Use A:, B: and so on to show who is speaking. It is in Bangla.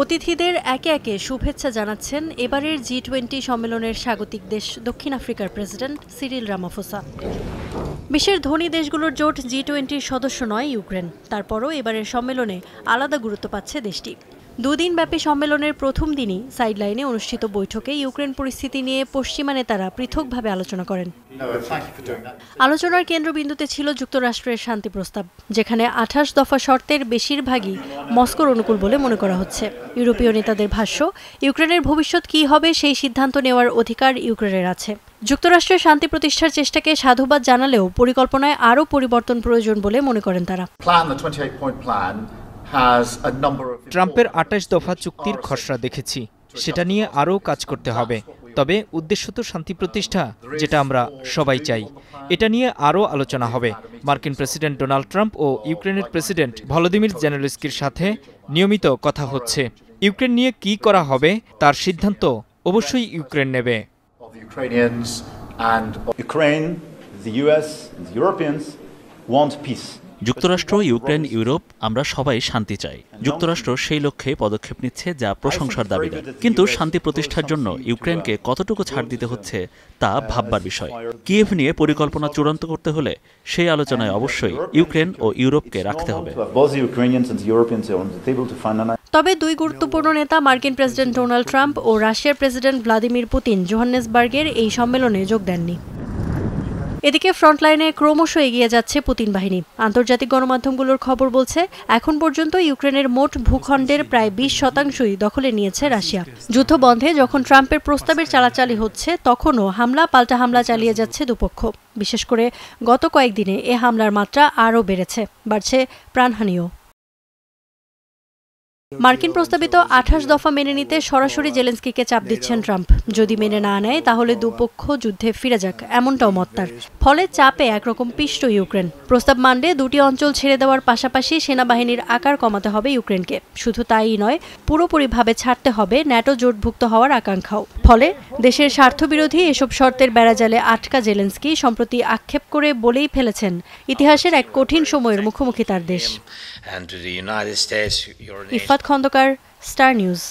A: অতিথিদের একে একে শুভেচ্ছা জানাচ্ছেন এবারের জি-20 সম্মেলনের স্বাগতিক দেশ দক্ষিণ আফ্রিকার প্রেসিডেন্ট সিরিল রামাফোসা। বিশ্বের ধনী দেশগুলোর জোট জি-20 সদস্য নয় ইউক্রেন, তারপরও এবারের সম্মেলনে আলাদা গুরুত্ব পাচ্ছে দেশটি। দুদিনব্যাপী সম্মেলনের প্রথম দিনই সাইডলাইনে অনুষ্ঠিত বৈঠকে ইউক্রেন পরিস্থিতি নিয়ে পশ্চিমা নেতারা পৃথকভাবে আলোচনা করেন। আলোচনার কেন্দ্রবিন্দুতে ছিল যুক্তরাষ্ট্রের শান্তি প্রস্তাব, যেখানে 28 দফা শর্তের বেশিরভাগই মস্কোর অনুকূল বলে মনে করা হচ্ছে। ইউরোপীয় নেতাদের ভাষ্য, ইউক্রেনের ভবিষ্যৎ কী হবে সেই সিদ্ধান্ত নেওয়ার অধিকার ইউক্রেনের আছে। যুক্তরাষ্ট্রের শান্তি প্রতিষ্ঠার চেষ্টাকে সাধুবাদ জানালেও পরিকল্পনায় আরও পরিবর্তন প্রয়োজন বলে মনে করেন তারা।
B: ট্রাম্পের 28 দফা চুক্তির খসড়া দেখেছি, সেটা নিয়ে আরও কাজ করতে হবে। তবে উদ্দেশ্য তো শান্তি প্রতিষ্ঠা, যেটা আমরা সবাই চাই। এটা নিয়ে আরও আলোচনা হবে। মার্কিন প্রেসিডেন্ট ডোনাল্ড ট্রাম্প ও ইউক্রেনের প্রেসিডেন্ট ভলোদিমির জেলেনস্কির সাথে নিয়মিত কথা হচ্ছে। ইউক্রেন নিয়ে কি করা হবে তার সিদ্ধান্ত অবশ্যই ইউক্রেন নেবে।
C: যুক্তরাষ্ট্র, ইউক্রেন, ইউরোপ, আমরা সবাই শান্তি চাই। যুক্তরাষ্ট্র সেই লক্ষ্যে পদক্ষেপ নিচ্ছে, যা প্রশংসার দাবিদার। কিন্তু শান্তি প্রতিষ্ঠার জন্য ইউক্রেনকে কতটুকু ছাড় দিতে হচ্ছে তা ভাববার বিষয়। কিয়েভ নিয়ে পরিকল্পনা চূড়ান্ত করতে হলে সেই আলোচনায় অবশ্যই ইউক্রেন ও ইউরোপকে রাখতে হবে।
A: তবে দুই গুরুত্বপূর্ণ নেতা মার্কিন প্রেসিডেন্ট ডোনাল্ড ট্রাম্প ও রাশিয়ার প্রেসিডেন্ট ভ্লাদিমির পুতিন জোহান্নেসবার্গের এই সম্মেলনে যোগ দেননি। এদিকে ফ্রন্টলাইনে ক্রমশ এগিয়ে যাচ্ছে পুতিন বাহিনী। আন্তর্জাতিক গণমাধ্যমগুলোর খবর বলছে, এখন পর্যন্ত ইউক্রেনের মোট ভূখণ্ডের প্রায় 20% দখলে নিয়েছে রাশিয়া। যুদ্ধ বন্ধে যখন ট্রাম্পের প্রস্তাবের চালাচালি হচ্ছে, তখনও হামলা পাল্টা হামলা চালিয়ে যাচ্ছে দুপক্ষ। বিশেষ করে গত কয়েকদিনে এ হামলার মাত্রা আরও বেড়েছে, বাড়ছে প্রাণহানিও। মার্কিন প্রস্তাবিত 28 দফা মেনে নিতে সরাসরি জেলেনস্কিকে চাপ দিচ্ছেন ট্রাম্প। যদি মেনে না নেয় তাহলে দুপক্ষ যুদ্ধে ফিরে যাক, এমনটাও মত তার। ফলে চাপে একরকম পিষ্ট ইউক্রেন। প্রস্তাব মানলে দুটি অঞ্চল ছেড়ে দেওয়ার পাশাপাশি সেনাবাহিনীর আকার কমাতে হবে ইউক্রেনকে। শুধু তাই নয়, পুরোপুরিভাবে ছাড়তে হবে ন্যাটো জোটভুক্ত হওয়ার আকাঙ্ক্ষাও। ফলে দেশের স্বার্থবিরোধী এসব শর্তের বেড়াজালে আটকা জেলেনস্কি সম্প্রতি আক্ষেপ করে বলেই ফেলেছেন, ইতিহাসের এক কঠিন সময়ের মুখোমুখি তার দেশ। Iffat Khandaker, star news.